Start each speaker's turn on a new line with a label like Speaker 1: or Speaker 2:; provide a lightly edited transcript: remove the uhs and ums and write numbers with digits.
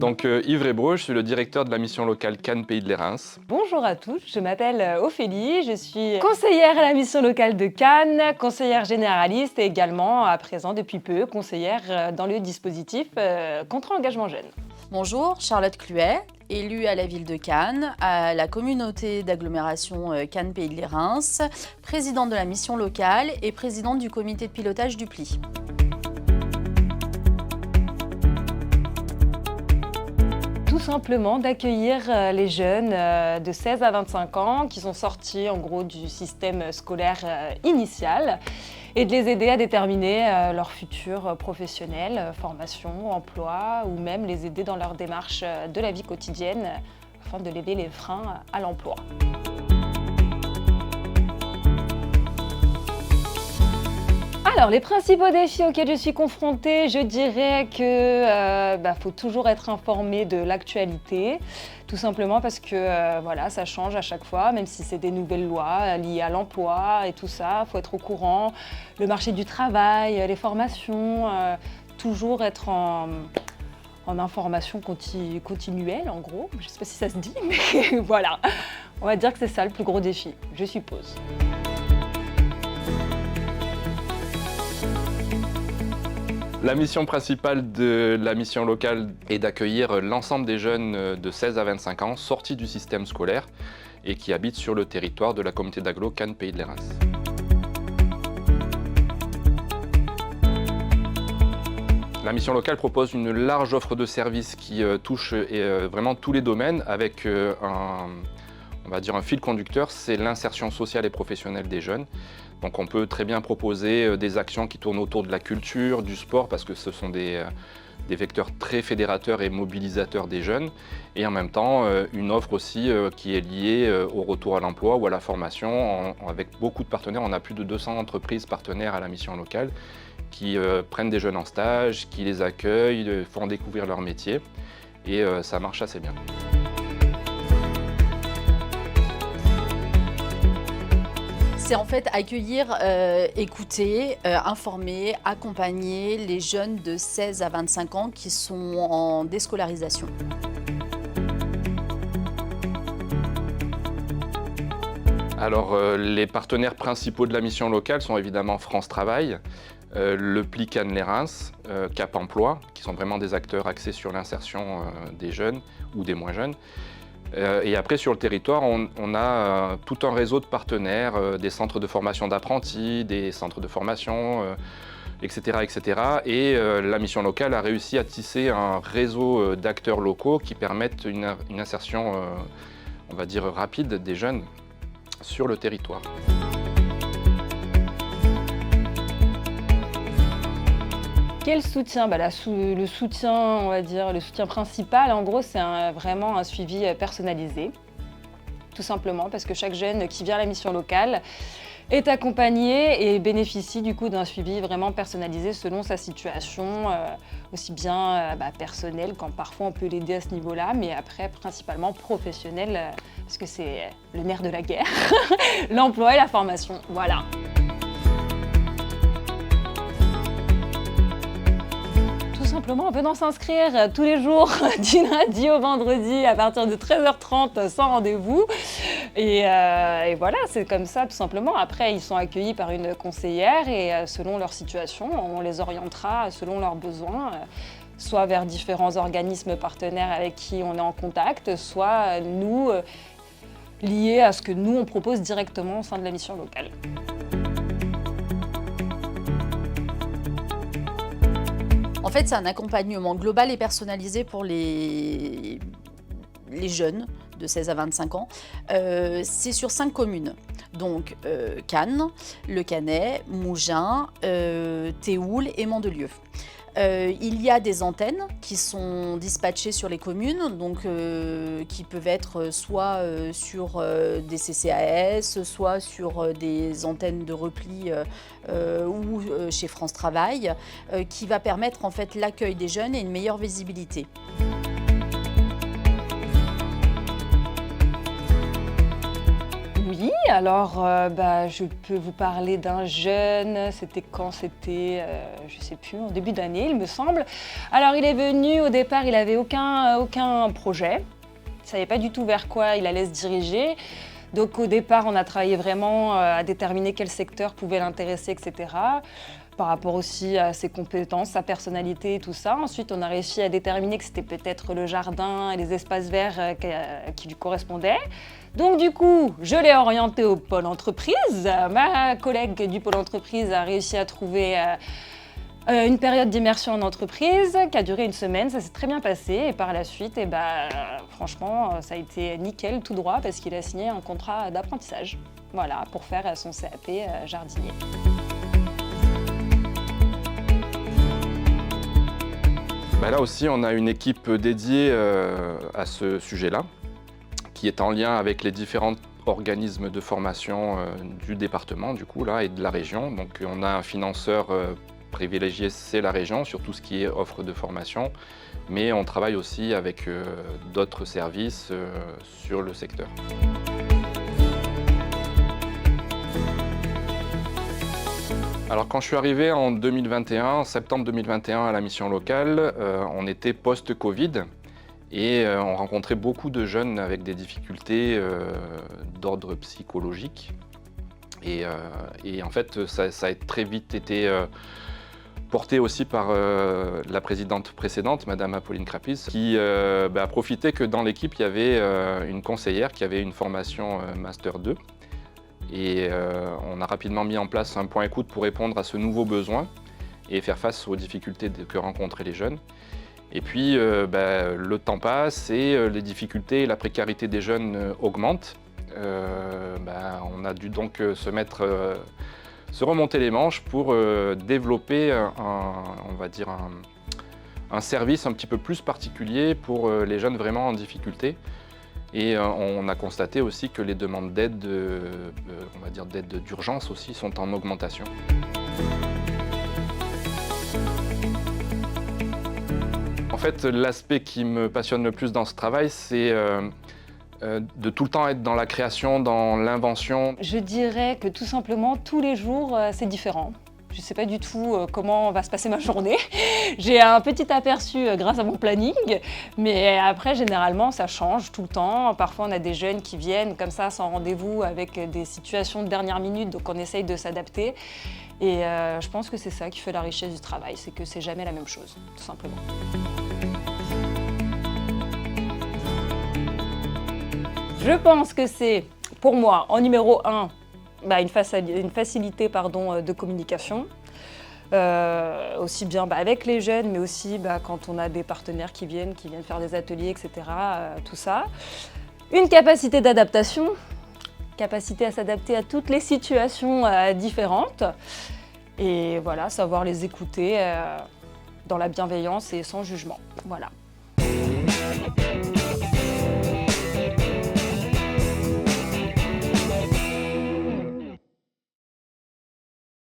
Speaker 1: Donc Yves Rébraud, je suis le directeur de la mission locale Cannes Pays de Lérins.
Speaker 2: Bonjour à tous, je m'appelle Ophélie, je suis conseillère à la mission locale de Cannes, conseillère généraliste et également à présent depuis peu conseillère dans le dispositif Contrat engagement jeune.
Speaker 3: Bonjour, Charlotte Cluet, élue à la ville de Cannes, à la communauté d'agglomération Cannes Pays de Lérins, présidente de la mission locale et présidente du comité de pilotage du PLI.
Speaker 2: Tout simplement d'accueillir les jeunes de 16 à 25 ans qui sont sortis en gros du système scolaire initial et de les aider à déterminer leur futur professionnel, formation, emploi ou même les aider dans leur démarche de la vie quotidienne afin de lever les freins à l'emploi. Alors, les principaux défis auxquels je suis confrontée, je dirais que faut toujours être informé de l'actualité, tout simplement parce que voilà, ça change à chaque fois, même si c'est des nouvelles lois liées à l'emploi et tout ça, il faut être au courant, le marché du travail, les formations, toujours être en information continuelle en gros, je ne sais pas si ça se dit, mais voilà, on va dire que c'est ça le plus gros défi, je suppose.
Speaker 1: La mission principale de la mission locale est d'accueillir l'ensemble des jeunes de 16 à 25 ans sortis du système scolaire et qui habitent sur le territoire de la communauté d'agglo Cannes Pays de Lérins. La mission locale propose une large offre de services qui touche vraiment tous les domaines avec on va dire un fil conducteur, c'est l'insertion sociale et professionnelle des jeunes. Donc on peut très bien proposer des actions qui tournent autour de la culture, du sport, parce que ce sont des vecteurs très fédérateurs et mobilisateurs des jeunes. Et en même temps, une offre aussi qui est liée au retour à l'emploi ou à la formation. Avec beaucoup de partenaires, on a plus de 200 entreprises partenaires à la mission locale qui prennent des jeunes en stage, qui les accueillent, font découvrir leur métier. Et ça marche assez bien.
Speaker 3: C'est en fait accueillir, écouter, informer, accompagner les jeunes de 16 à 25 ans qui sont en déscolarisation.
Speaker 1: Alors les partenaires principaux de la mission locale sont évidemment France Travail, le PLI Cannes Lérins, Cap Emploi, qui sont vraiment des acteurs axés sur l'insertion des jeunes ou des moins jeunes. Et après, sur le territoire, on a tout un réseau de partenaires, des centres de formation d'apprentis, des centres de formation, etc., etc. Et la mission locale a réussi à tisser un réseau d'acteurs locaux qui permettent une insertion, on va dire, rapide des jeunes sur le territoire.
Speaker 2: Quel soutien ? Le soutien, on va dire, le soutien principal, en gros, c'est vraiment un suivi personnalisé. Tout simplement parce que chaque jeune qui vient à la mission locale est accompagné et bénéficie du coup d'un suivi vraiment personnalisé selon sa situation, aussi bien personnelle, quand parfois on peut l'aider à ce niveau-là, mais après principalement professionnel, parce que c'est le nerf de la guerre, l'emploi et la formation, voilà. Simplement en venant s'inscrire tous les jours du lundi au vendredi à partir de 13h30 sans rendez-vous. Et voilà, c'est comme ça tout simplement. Après, ils sont accueillis par une conseillère et selon leur situation, on les orientera selon leurs besoins, soit vers différents organismes partenaires avec qui on est en contact, soit nous, liés à ce que nous, on propose directement au sein de la mission locale.
Speaker 3: En fait, c'est un accompagnement global et personnalisé pour les jeunes de 16 à 25 ans. C'est sur 5 communes, donc Cannes, Le Cannet, Mougins, Théoul et Mandelieu. Il y a des antennes qui sont dispatchées sur les communes, donc qui peuvent être soit sur des CCAS, soit sur des antennes de repli ou chez France Travail, qui va permettre en fait l'accueil des jeunes et une meilleure visibilité.
Speaker 2: Oui, Oui, alors je peux vous parler d'un jeune, c'était quand? C'était, je sais plus, en début d'année il me semble. Alors il est venu, au départ il n'avait aucun projet, il ne savait pas du tout vers quoi il allait se diriger. Donc au départ on a travaillé vraiment à déterminer quel secteur pouvait l'intéresser, etc. Par rapport aussi à ses compétences, sa personnalité et tout ça. Ensuite, on a réussi à déterminer que c'était peut-être le jardin et les espaces verts qui lui correspondaient. Donc du coup, je l'ai orienté au pôle entreprise. Ma collègue du pôle entreprise a réussi à trouver une période d'immersion en entreprise qui a duré 1 semaine. Ça s'est très bien passé et par la suite, franchement, ça a été nickel tout droit parce qu'il a signé un contrat d'apprentissage. Voilà, pour faire son CAP jardinier.
Speaker 1: Là aussi, on a une équipe dédiée à ce sujet-là, qui est en lien avec les différents organismes de formation du département et de la région. Donc on a un financeur privilégié, c'est la région, sur tout ce qui est offre de formation, mais on travaille aussi avec d'autres services sur le secteur. Alors quand je suis arrivé en 2021, en septembre 2021 à la mission locale, on était post-Covid et on rencontrait beaucoup de jeunes avec des difficultés d'ordre psychologique. Et en fait, ça a très vite été porté aussi par la présidente précédente, Madame Apolline Crapis, qui a profité que dans l'équipe, il y avait une conseillère qui avait une formation Master 2. Et on a rapidement mis en place un point écoute pour répondre à ce nouveau besoin et faire face aux difficultés que rencontraient les jeunes. Et puis le temps passe et les difficultés et la précarité des jeunes augmentent. On a dû donc se remonter les manches pour développer un service un petit peu plus particulier pour les jeunes vraiment en difficulté. Et on a constaté aussi que les demandes d'aide, d'aide d'urgence aussi, sont en augmentation. En fait, l'aspect qui me passionne le plus dans ce travail, c'est de tout le temps être dans la création, dans l'invention.
Speaker 2: Je dirais que tout simplement, tous les jours, c'est différent. Je ne sais pas du tout comment va se passer ma journée. J'ai un petit aperçu grâce à mon planning, mais après, généralement, ça change tout le temps. Parfois, on a des jeunes qui viennent comme ça, sans rendez-vous, avec des situations de dernière minute, donc on essaye de s'adapter. Et je pense que c'est ça qui fait la richesse du travail, c'est que c'est jamais la même chose, tout simplement. Je pense que c'est, pour moi, en numéro 1, une facilité de communication, aussi bien avec les jeunes, mais aussi quand on a des partenaires qui viennent faire des ateliers, etc. Tout ça. Une capacité d'adaptation, capacité à s'adapter à toutes les situations différentes. Et voilà, savoir les écouter dans la bienveillance et sans jugement. Voilà.